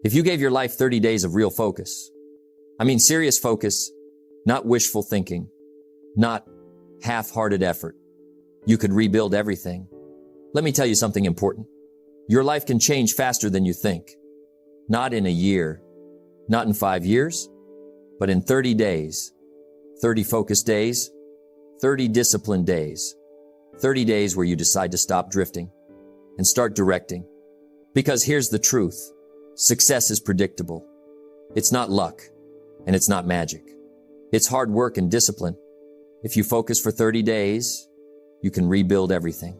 If you gave your life 30 days of real focus, I mean serious focus, not wishful thinking, not half-hearted effort, you could rebuild everything. Let me tell you something important. Your life can change faster than you think. Not in a year, not in 5 years, but in 30 days, 30 focused days, 30 disciplined days, 30 days where you decide to stop drifting and start directing. Because here's the truth. Success is predictable. It's not luck, and it's not magic. It's hard work and discipline. If you focus for 30 days, you can rebuild everything.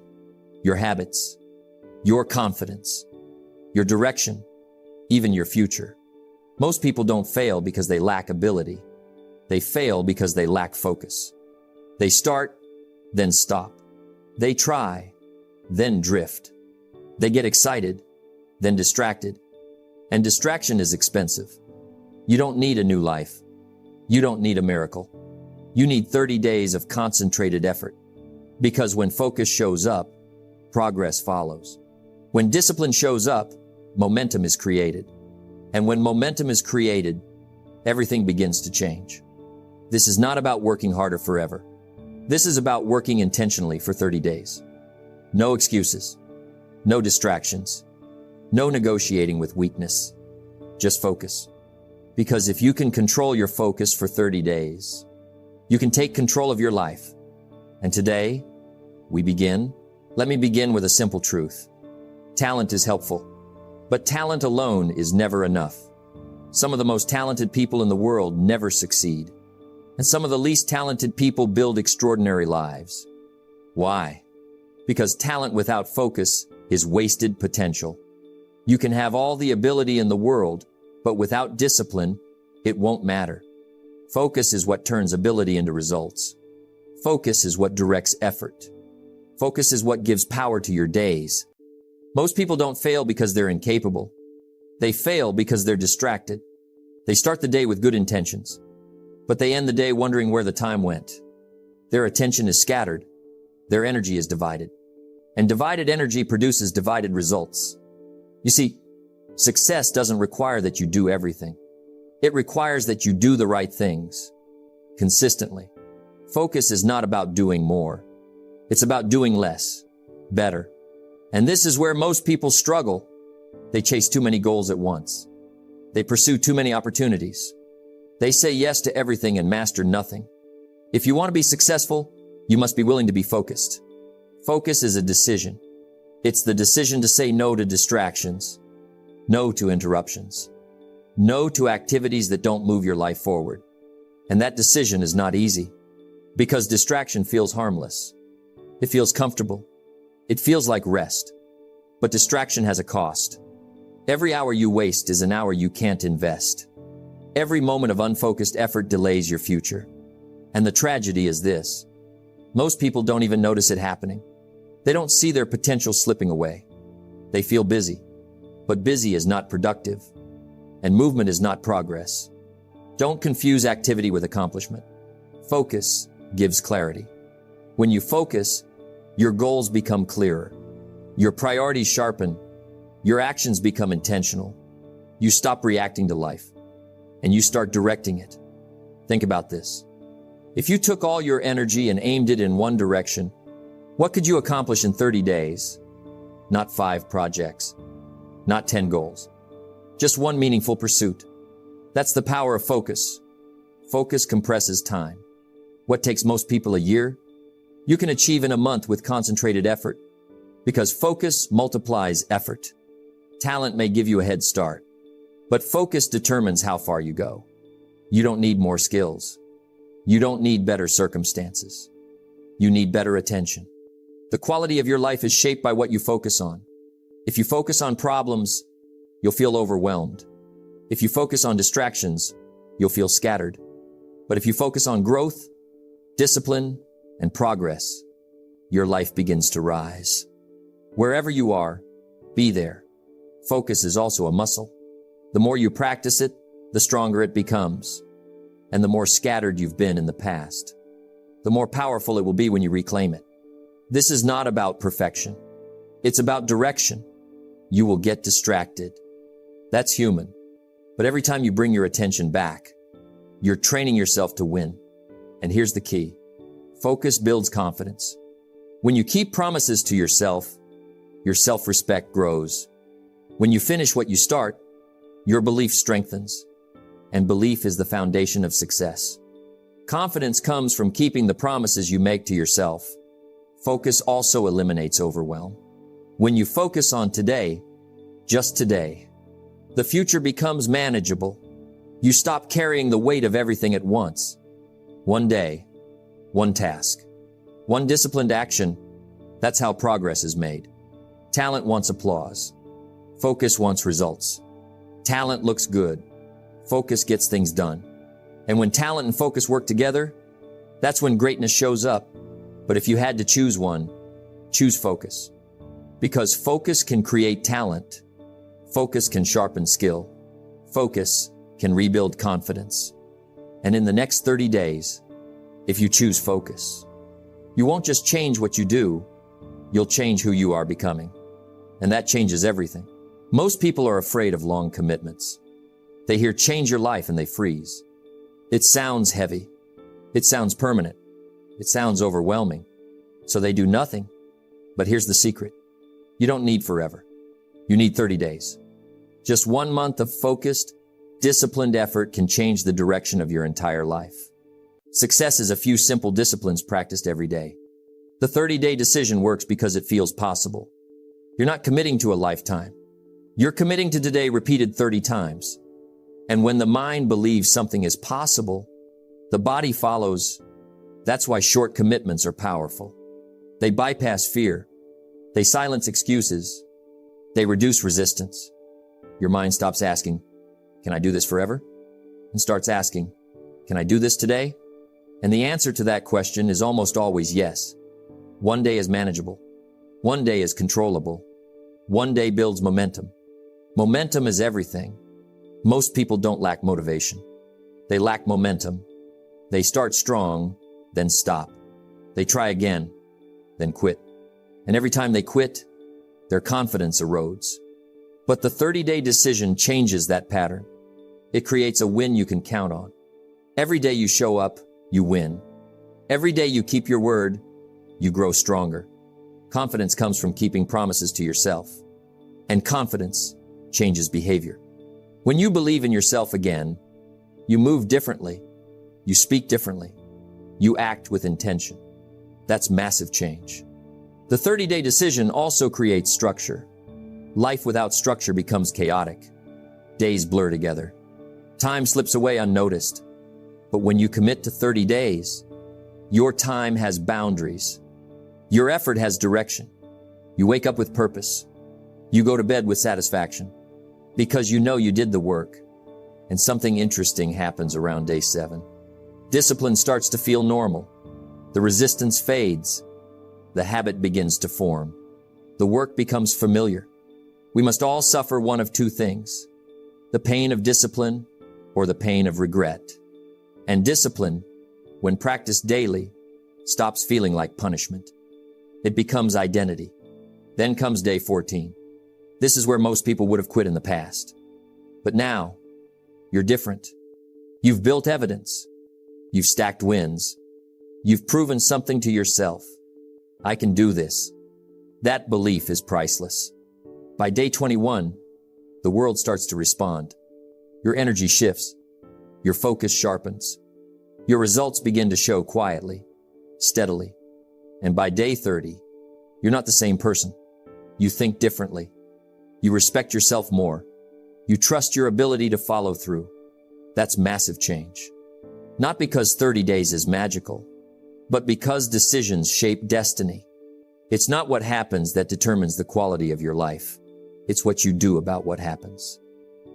Your habits, your confidence, your direction, even your future. Most people don't fail because they lack ability. They fail because they lack focus. They start, then stop. They try, then drift. They get excited, then distracted. And distraction is expensive. You don't need a new life. You don't need a miracle. You need 30 days of concentrated effort. Because when focus shows up, progress follows. When discipline shows up, momentum is created. And when momentum is created, everything begins to change. This is not about working harder forever. This is about working intentionally for 30 days. No excuses. No distractions. No negotiating with weakness. Just focus. Because if you can control your focus for 30 days, you can take control of your life. And today, we begin. Let me begin with a simple truth. Talent is helpful, but talent alone is never enough. Some of the most talented people in the world never succeed. And some of the least talented people build extraordinary lives. Why? Because talent without focus is wasted potential. You can have all the ability in the world, but without discipline, it won't matter. Focus is what turns ability into results. Focus is what directs effort. Focus is what gives power to your days. Most people don't fail because they're incapable. They fail because they're distracted. They start the day with good intentions, but they end the day wondering where the time went. Their attention is scattered. Their energy is divided. And divided energy produces divided results. You see, success doesn't require that you do everything. It requires that you do the right things consistently. Focus is not about doing more. It's about doing less, better. And this is where most people struggle. They chase too many goals at once. They pursue too many opportunities. They say yes to everything and master nothing. If you want to be successful, you must be willing to be focused. Focus is a decision. It's the decision to say no to distractions, no to interruptions, no to activities that don't move your life forward. And that decision is not easy because distraction feels harmless. It feels comfortable. It feels like rest. But distraction has a cost. Every hour you waste is an hour you can't invest. Every moment of unfocused effort delays your future. And the tragedy is this. Most people don't even notice it happening. They don't see their potential slipping away. They feel busy. But busy is not productive. And movement is not progress. Don't confuse activity with accomplishment. Focus gives clarity. When you focus, your goals become clearer. Your priorities sharpen. Your actions become intentional. You stop reacting to life, and you start directing it. Think about this. If you took all your energy and aimed it in one direction, what could you accomplish in 30 days? Not 5 projects, not 10 goals, just one meaningful pursuit. That's the power of focus. Focus compresses time. What takes most people a year, you can achieve in a month with concentrated effort, because focus multiplies effort. Talent may give you a head start, but focus determines how far you go. You don't need more skills. You don't need better circumstances. You need better attention. The quality of your life is shaped by what you focus on. If you focus on problems, you'll feel overwhelmed. If you focus on distractions, you'll feel scattered. But if you focus on growth, discipline, and progress, your life begins to rise. Wherever you are, be there. Focus is also a muscle. The more you practice it, the stronger it becomes. And the more scattered you've been in the past, the more powerful it will be when you reclaim it. This is not about perfection. It's about direction. You will get distracted. That's human. But every time you bring your attention back, you're training yourself to win. And here's the key. Focus builds confidence. When you keep promises to yourself, your self-respect grows. When you finish what you start, your belief strengthens. And belief is the foundation of success. Confidence comes from keeping the promises you make to yourself. Focus also eliminates overwhelm. When you focus on today, just today, the future becomes manageable. You stop carrying the weight of everything at once. One day, one task, one disciplined action. That's how progress is made. Talent wants applause. Focus wants results. Talent looks good. Focus gets things done. And when talent and focus work together, that's when greatness shows up. But if you had to choose one, choose focus. Because focus can create talent. Focus can sharpen skill. Focus can rebuild confidence. And in the next 30 days, if you choose focus, you won't just change what you do, you'll change who you are becoming. And that changes everything. Most people are afraid of long commitments. They hear change your life and they freeze. It sounds heavy. It sounds permanent. It sounds overwhelming. So they do nothing. But here's the secret. You don't need forever. You need 30 days. Just 1 month of focused, disciplined effort can change the direction of your entire life. Success is a few simple disciplines practiced every day. The 30-day decision works because it feels possible. You're not committing to a lifetime. You're committing to today repeated 30 times. And when the mind believes something is possible, the body follows. That's why short commitments are powerful. They bypass fear. They silence excuses. They reduce resistance. Your mind stops asking, can I do this forever? And starts asking, can I do this today? And the answer to that question is almost always yes. One day is manageable. One day is controllable. One day builds momentum. Momentum is everything. Most people don't lack motivation. They lack momentum. They start strong, then stop. They try again, then quit. And every time they quit, their confidence erodes. But the 30-day decision changes that pattern. It creates a win you can count on. Every day you show up, you win. Every day you keep your word, you grow stronger. Confidence comes from keeping promises to yourself. And confidence changes behavior. When you believe in yourself again, you move differently. You speak differently. You act with intention. That's massive change. The 30-day decision also creates structure. Life without structure becomes chaotic. Days blur together. Time slips away unnoticed. But when you commit to 30 days, your time has boundaries. Your effort has direction. You wake up with purpose. You go to bed with satisfaction because you know you did the work. And something interesting happens around day 7. Discipline starts to feel normal. The resistance fades. The habit begins to form. The work becomes familiar. We must all suffer one of two things: the pain of discipline or the pain of regret. And discipline, when practiced daily, stops feeling like punishment. It becomes identity. Then comes day 14. This is where most people would have quit in the past. But now, you're different. You've built evidence. You've stacked wins. You've proven something to yourself. I can do this. That belief is priceless. By day 21, the world starts to respond. Your energy shifts. Your focus sharpens. Your results begin to show quietly, steadily. And by day 30, you're not the same person. You think differently. You respect yourself more. You trust your ability to follow through. That's massive change. Not because 30 days is magical, but because decisions shape destiny. It's not what happens that determines the quality of your life. It's what you do about what happens.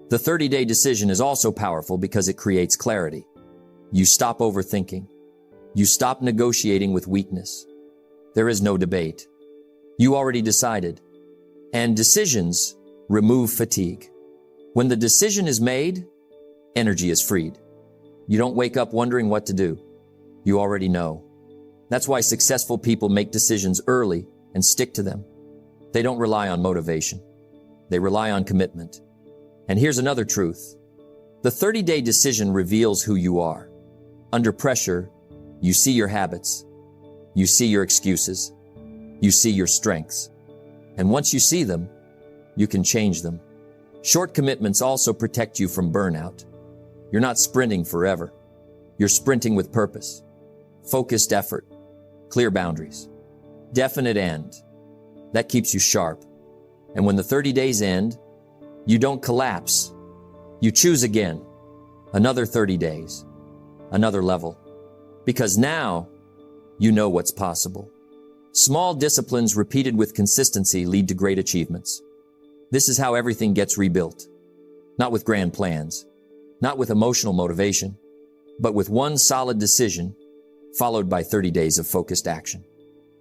The 30-day decision is also powerful because it creates clarity. You stop overthinking. You stop negotiating with weakness. There is no debate. You already decided. And decisions remove fatigue. When the decision is made, energy is freed. You don't wake up wondering what to do. You already know. That's why successful people make decisions early and stick to them. They don't rely on motivation. They rely on commitment. And here's another truth. The 30-day decision reveals who you are. Under pressure, you see your habits. You see your excuses. You see your strengths. And once you see them, you can change them. Short commitments also protect you from burnout. You're not sprinting forever. You're sprinting with purpose, focused effort, clear boundaries, definite end. That keeps you sharp. And when the 30 days end, you don't collapse. You choose again. Another 30 days. Another level. Because now, you know what's possible. Small disciplines repeated with consistency lead to great achievements. This is how everything gets rebuilt. Not with grand plans, not with emotional motivation, but with one solid decision followed by 30 days of focused action.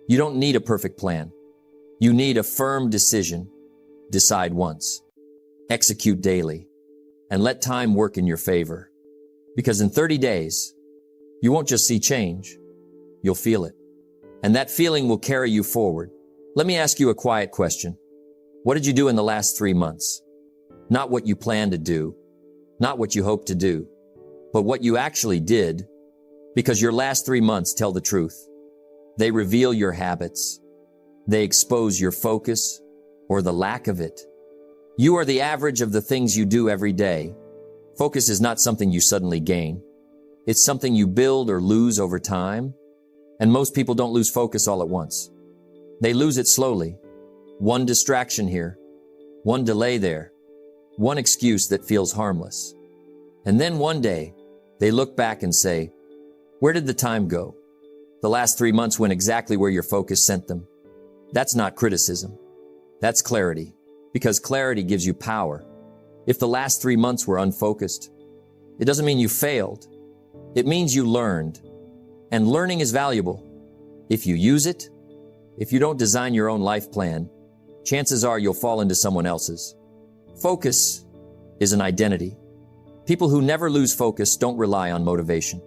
You don't need a perfect plan. You need a firm decision. Decide once. Execute daily. And let time work in your favor. Because in 30 days, you won't just see change. You'll feel it. And that feeling will carry you forward. Let me ask you a quiet question. What did you do in the last 3 months? Not what you planned to do, not what you hoped to do, but what you actually did, because your last 3 months tell the truth. They reveal your habits. They expose your focus or the lack of it. You are the average of the things you do every day. Focus is not something you suddenly gain. It's something you build or lose over time. And most people don't lose focus all at once. They lose it slowly. One distraction here, one delay there, one excuse that feels harmless. And then one day, they look back and say, where did the time go? The last 3 months went exactly where your focus sent them. That's not criticism. That's clarity, because clarity gives you power. If the last 3 months were unfocused, it doesn't mean you failed. It means you learned. And learning is valuable. If you use it, if you don't design your own life plan, chances are you'll fall into someone else's. Focus is an identity. People who never lose focus don't rely on motivation.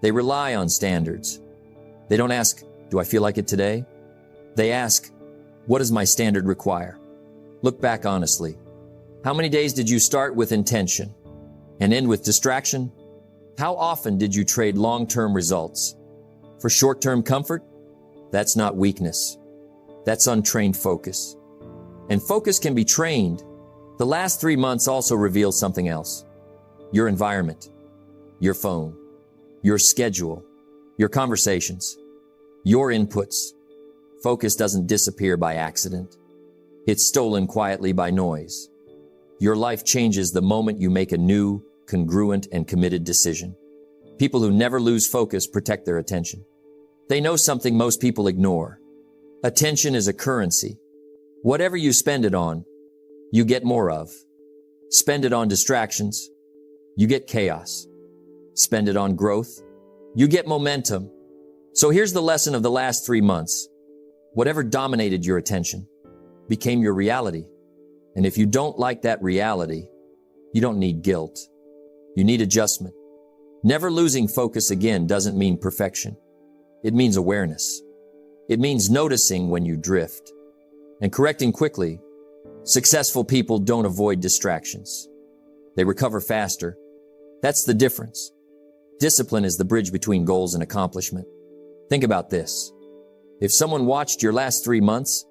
They rely on standards. They don't ask, do I feel like it today? They ask, what does my standard require? Look back honestly. How many days did you start with intention and end with distraction? How often did you trade long-term results for short-term comfort? That's not weakness. That's untrained focus. And focus can be trained. The last 3 months also reveal something else. Your environment, your phone, your schedule, your conversations, your inputs. Focus doesn't disappear by accident. It's stolen quietly by noise. Your life changes the moment you make a new, congruent, and committed decision. People who never lose focus protect their attention. They know something most people ignore. Attention is a currency. Whatever you spend it on, you get more of. Spend it on distractions, you get chaos. Spend it on growth, you get momentum. So here's the lesson of the last 3 months. Whatever dominated your attention became your reality. And if you don't like that reality, you don't need guilt. You need adjustment. Never losing focus again doesn't mean perfection. It means awareness. It means noticing when you drift and correcting quickly. Successful people don't avoid distractions. They recover faster. That's the difference. Discipline is the bridge between goals and accomplishment. Think about this. If someone watched your last 3 months,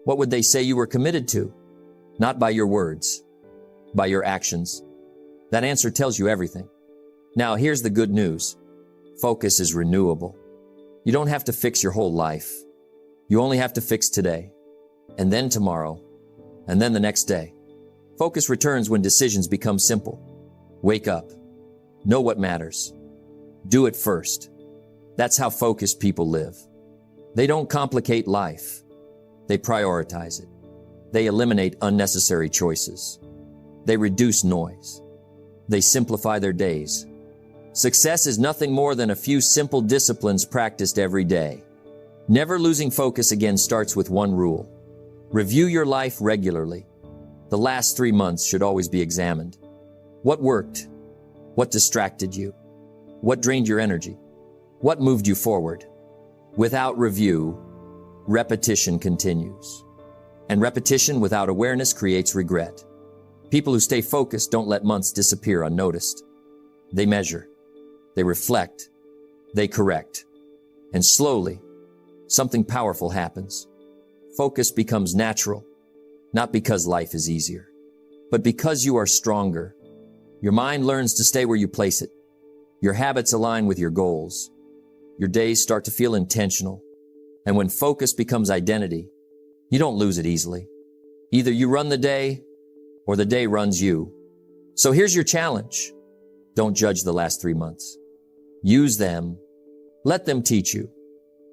what would they say you were committed to? Not by your words, by your actions. That answer tells you everything. Now, here's the good news. Focus is renewable. You don't have to fix your whole life. You only have to fix today, and then tomorrow, and then the next day. Focus returns when decisions become simple. Wake up. Know what matters. Do it first. That's how focused people live. They don't complicate life. They prioritize it. They eliminate unnecessary choices. They reduce noise. They simplify their days. Success is nothing more than a few simple disciplines practiced every day. Never losing focus again starts with one rule. Review your life regularly. The last 3 months should always be examined. What worked? What distracted you? What drained your energy? What moved you forward? Without review, repetition continues. And repetition without awareness creates regret. People who stay focused don't let months disappear unnoticed. They measure, they reflect, they correct. And slowly, something powerful happens. Focus becomes natural, not because life is easier, but because you are stronger. Your mind learns to stay where you place it. Your habits align with your goals. Your days start to feel intentional. And when focus becomes identity, you don't lose it easily. Either you run the day or the day runs you. So here's your challenge. Don't judge the last 3 months. Use them. Let them teach you.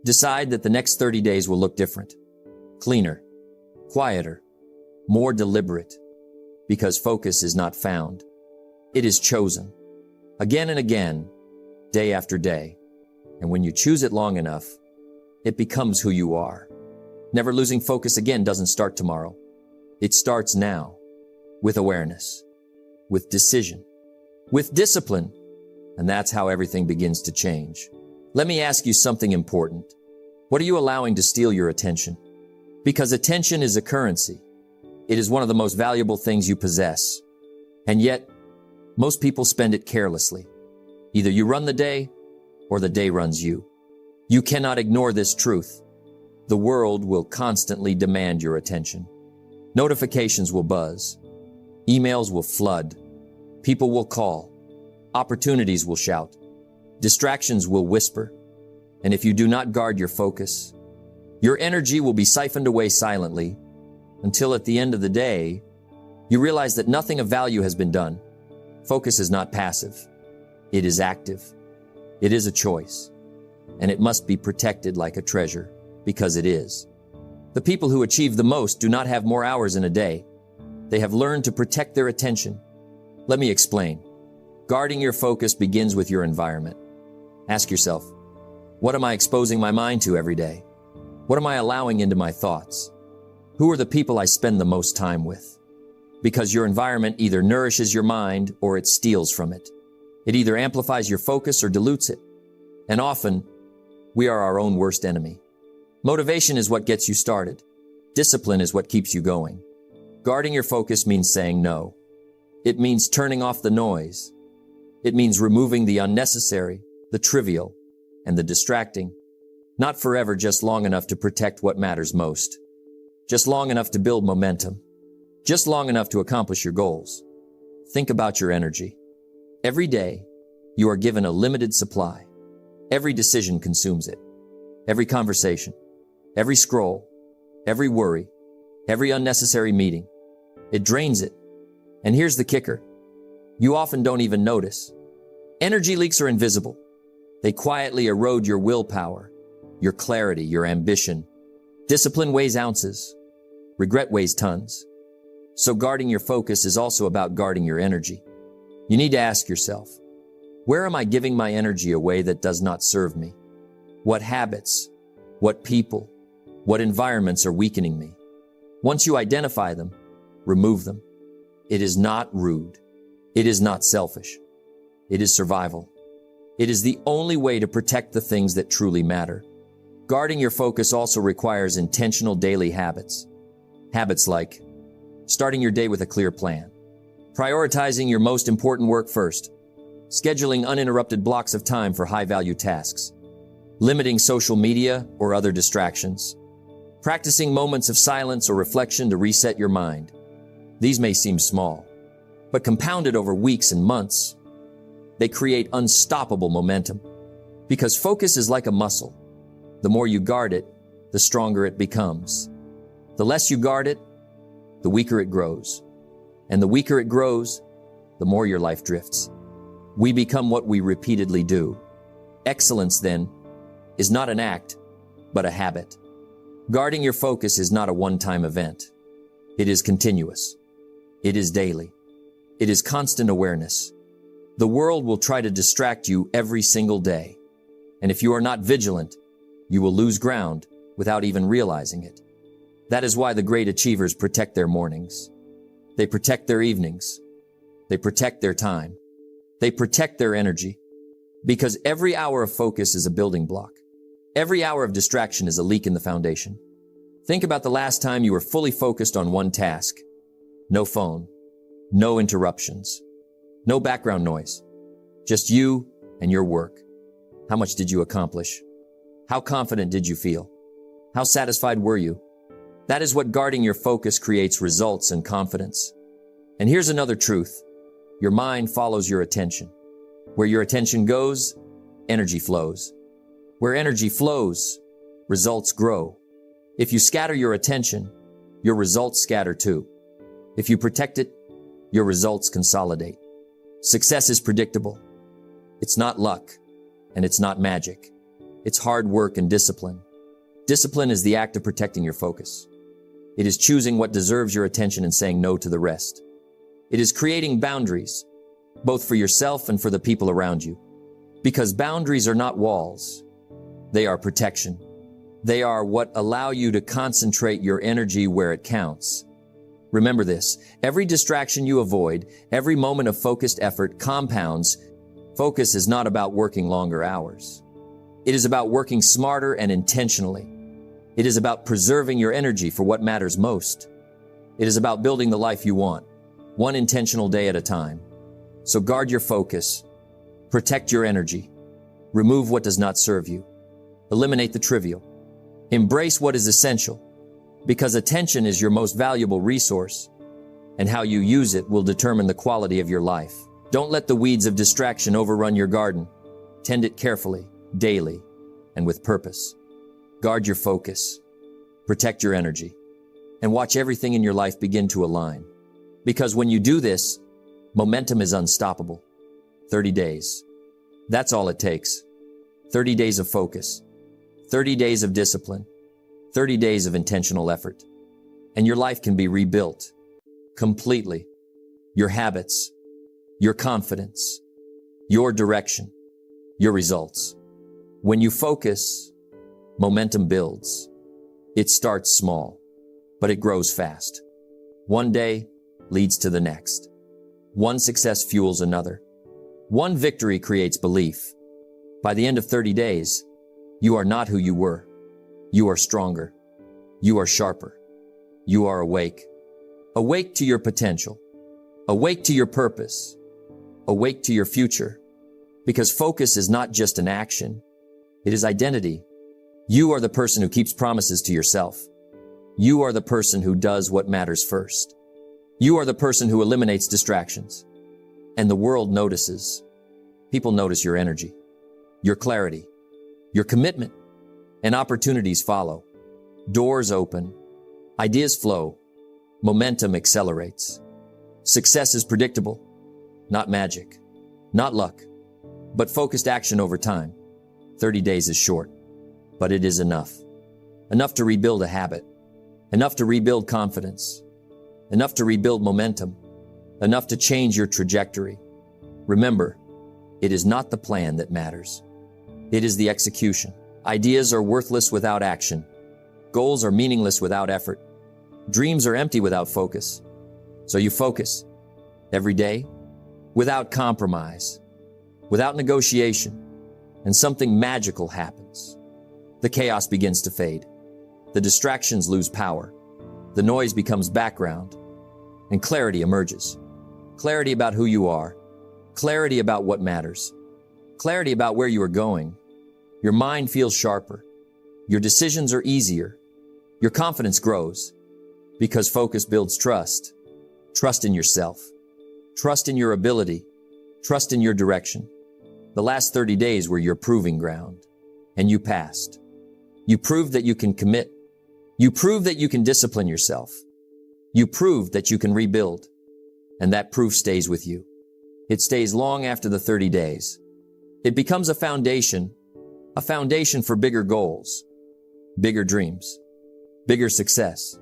Decide that the next 30 days will look different. Cleaner, quieter, more deliberate. Because focus is not found. It is chosen. Again and again, day after day. And when you choose it long enough, it becomes who you are. Never losing focus again doesn't start tomorrow. It starts now, with awareness, with decision, with discipline. And that's how everything begins to change. Let me ask you something important. What are you allowing to steal your attention? Because attention is a currency. It is one of the most valuable things you possess. And yet, most people spend it carelessly. Either you run the day or the day runs you. You cannot ignore this truth. The world will constantly demand your attention. Notifications will buzz. Emails will flood. People will call. Opportunities will shout. Distractions will whisper. And if you do not guard your focus, your energy will be siphoned away silently until at the end of the day, you realize that nothing of value has been done. Focus is not passive. It is active. It is a choice. And it must be protected like a treasure, because it is. The people who achieve the most do not have more hours in a day. They have learned to protect their attention. Let me explain. Guarding your focus begins with your environment. Ask yourself, what am I exposing my mind to every day? What am I allowing into my thoughts? Who are the people I spend the most time with? Because your environment either nourishes your mind or it steals from it. It either amplifies your focus or dilutes it. And often, we are our own worst enemy. Motivation is what gets you started. Discipline is what keeps you going. Guarding your focus means saying no. It means turning off the noise. It means removing the unnecessary, the trivial, and the distracting. Not forever, just long enough to protect what matters most. Just long enough to build momentum. Just long enough to accomplish your goals. Think about your energy. Every day, you are given a limited supply. Every decision consumes it. Every conversation, every scroll, every worry, every unnecessary meeting. It drains it. And here's the kicker. You often don't even notice. Energy leaks are invisible. They quietly erode your willpower, your clarity, your ambition. Discipline weighs ounces. Regret weighs tons. So guarding your focus is also about guarding your energy. You need to ask yourself, where am I giving my energy away that does not serve me? What habits, what people, what environments are weakening me? Once you identify them, remove them. It is not rude. It is not selfish. It is survival. It is the only way to protect the things that truly matter. Guarding your focus also requires intentional daily habits. Habits like starting your day with a clear plan, prioritizing your most important work first, scheduling uninterrupted blocks of time for high-value tasks, limiting social media or other distractions, practicing moments of silence or reflection to reset your mind. These may seem small, but compounded over weeks and months, they create unstoppable momentum. Because focus is like a muscle. The more you guard it, the stronger it becomes. The less you guard it, the weaker it grows. And the weaker it grows, the more your life drifts. We become what we repeatedly do. Excellence, then, is not an act, but a habit. Guarding your focus is not a one-time event. It is continuous. It is daily. It is constant awareness. The world will try to distract you every single day. And if you are not vigilant, you will lose ground without even realizing it. That is why the great achievers protect their mornings. They protect their evenings. They protect their time. They protect their energy. Because every hour of focus is a building block. Every hour of distraction is a leak in the foundation. Think about the last time you were fully focused on one task. No phone, no interruptions, no background noise, just you and your work. How much did you accomplish? How confident did you feel? How satisfied were you? That is what guarding your focus creates: results and confidence. And here's another truth. Your mind follows your attention. Where your attention goes, energy flows. Where energy flows, results grow. If you scatter your attention, your results scatter too. If you protect it, your results consolidate. Success is predictable. It's not luck, and it's not magic. It's hard work and discipline. Discipline is the act of protecting your focus. It is choosing what deserves your attention and saying no to the rest. It is creating boundaries, both for yourself and for the people around you. Because boundaries are not walls. They are protection. They are what allow you to concentrate your energy where it counts. Remember this: every distraction you avoid, every moment of focused effort compounds. Focus is not about working longer hours. It is about working smarter and intentionally. It is about preserving your energy for what matters most. It is about building the life you want, one intentional day at a time. So guard your focus, protect your energy, remove what does not serve you, eliminate the trivial, embrace what is essential, because attention is your most valuable resource, and how you use it will determine the quality of your life. Don't let the weeds of distraction overrun your garden. Tend it carefully, daily, and with purpose. Guard your focus, protect your energy, and watch everything in your life begin to align. Because when you do this, momentum is unstoppable. 30 days. That's all it takes. 30 days of focus, 30 days of discipline, 30 days of intentional effort, and your life can be rebuilt completely. Your habits, your confidence, your direction, your results. When you focus, momentum builds. It starts small, but it grows fast. One day leads to the next. One success fuels another. One victory creates belief. By the end of 30 days, you are not who you were. You are stronger. You are sharper. You are awake. Awake to your potential. Awake to your purpose. Awake to your future. Because focus is not just an action. It is identity. You are the person who keeps promises to yourself. You are the person who does what matters first. You are the person who eliminates distractions. And the world notices. People notice your energy, your clarity, your commitment, and opportunities follow. Doors open, ideas flow, momentum accelerates. Success is predictable, not magic, not luck, but focused action over time. 30 days is short, but it is enough. Enough to rebuild a habit, enough to rebuild confidence, enough to rebuild momentum, enough to change your trajectory. Remember, it is not the plan that matters. It is the execution. Ideas are worthless without action. Goals are meaningless without effort. Dreams are empty without focus. So you focus every day, without compromise, without negotiation, and something magical happens. The chaos begins to fade. The distractions lose power. The noise becomes background, and clarity emerges. Clarity about who you are. Clarity about what matters. Clarity about where you are going. Your mind feels sharper. Your decisions are easier. Your confidence grows. Because focus builds trust. Trust in yourself. Trust in your ability. Trust in your direction. The last 30 days were your proving ground. And you passed. You proved that you can commit. You proved that you can discipline yourself. You proved that you can rebuild. And that proof stays with you. It stays long after the 30 days. It becomes a foundation for bigger goals, bigger dreams, bigger success.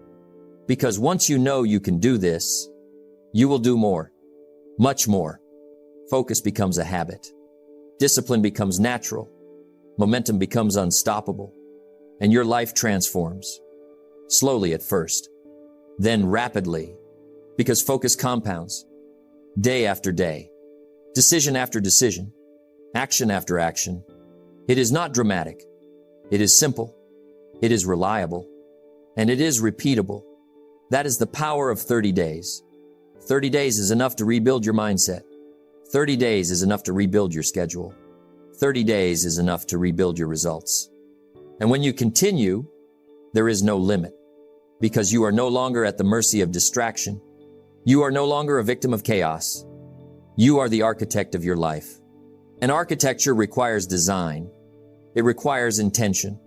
Because once you know you can do this, you will do more, much more. Focus becomes a habit. Discipline becomes natural. Momentum becomes unstoppable. And your life transforms. Slowly at first, then rapidly. Because focus compounds. Day after day. Decision after decision. Action after action. It is not dramatic. It is simple. It is reliable. And it is repeatable. That is the power of 30 days. 30 days is enough to rebuild your mindset. 30 days is enough to rebuild your schedule. 30 days is enough to rebuild your results. And when you continue, there is no limit, because you are no longer at the mercy of distraction. You are no longer a victim of chaos. You are the architect of your life. And architecture requires design. It requires intention.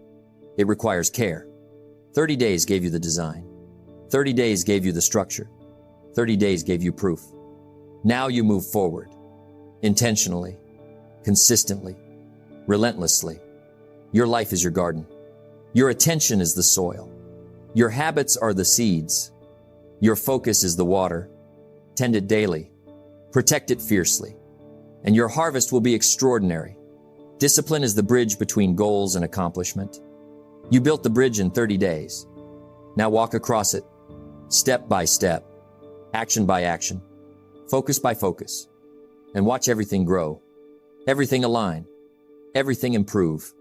It requires care. 30 days gave you the design. 30 days gave you the structure. 30 days gave you proof. Now you move forward, intentionally, consistently, relentlessly. Your life is your garden. Your attention is the soil. Your habits are the seeds. Your focus is the water. Tend it daily. Protect it fiercely. And your harvest will be extraordinary. Discipline is the bridge between goals and accomplishment. You built the bridge in 30 days. Now walk across it, step by step, action by action, focus by focus, and watch everything grow, everything align, everything improve,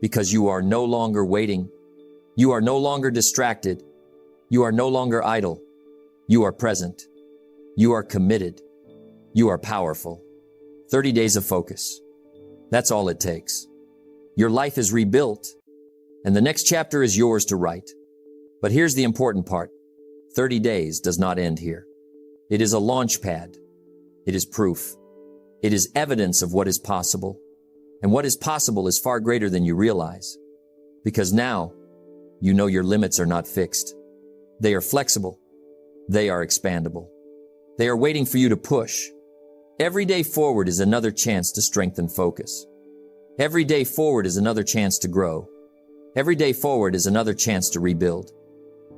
because you are no longer waiting. You are no longer distracted. You are no longer idle. You are present. You are committed. You are powerful. 30 days of focus. That's all it takes. Your life is rebuilt, and the next chapter is yours to write. But here's the important part. 30 days does not end here. It is a launch pad. It is proof. It is evidence of what is possible. And what is possible is far greater than you realize. Because now, you know your limits are not fixed. They are flexible. They are expandable. They are waiting for you to push. Every day forward is another chance to strengthen focus. Every day forward is another chance to grow. Every day forward is another chance to rebuild.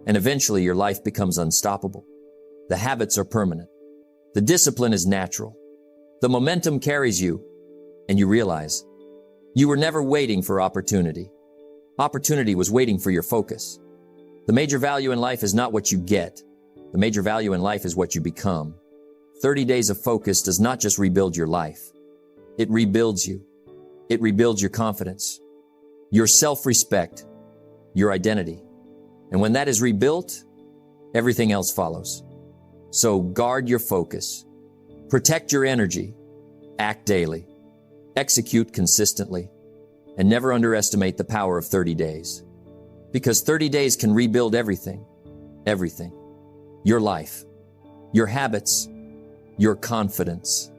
And eventually your life becomes unstoppable. The habits are permanent. The discipline is natural. The momentum carries you, and you realize you were never waiting for opportunity. Opportunity was waiting for your focus. The major value in life is not what you get. The major value in life is what you become. 30 days of focus does not just rebuild your life. It rebuilds you. It rebuilds your confidence, your self-respect, your identity. And when that is rebuilt, everything else follows. So guard your focus, protect your energy, act daily, execute consistently, and never underestimate the power of 30 days. Because 30 days can rebuild everything, everything. Your life, your habits, your confidence,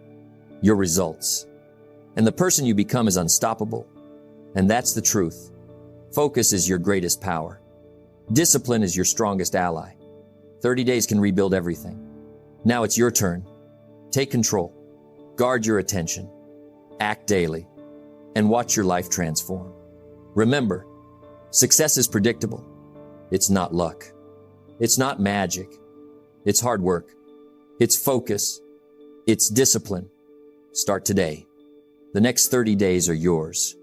your results. And the person you become is unstoppable. And that's the truth. Focus is your greatest power. Discipline is your strongest ally. 30 days can rebuild everything. Now it's your turn. Take control. Guard your attention. Act daily. And watch your life transform. Remember, success is predictable. It's not luck. It's not magic. It's hard work. It's focus. It's discipline. Start today. The next 30 days are yours.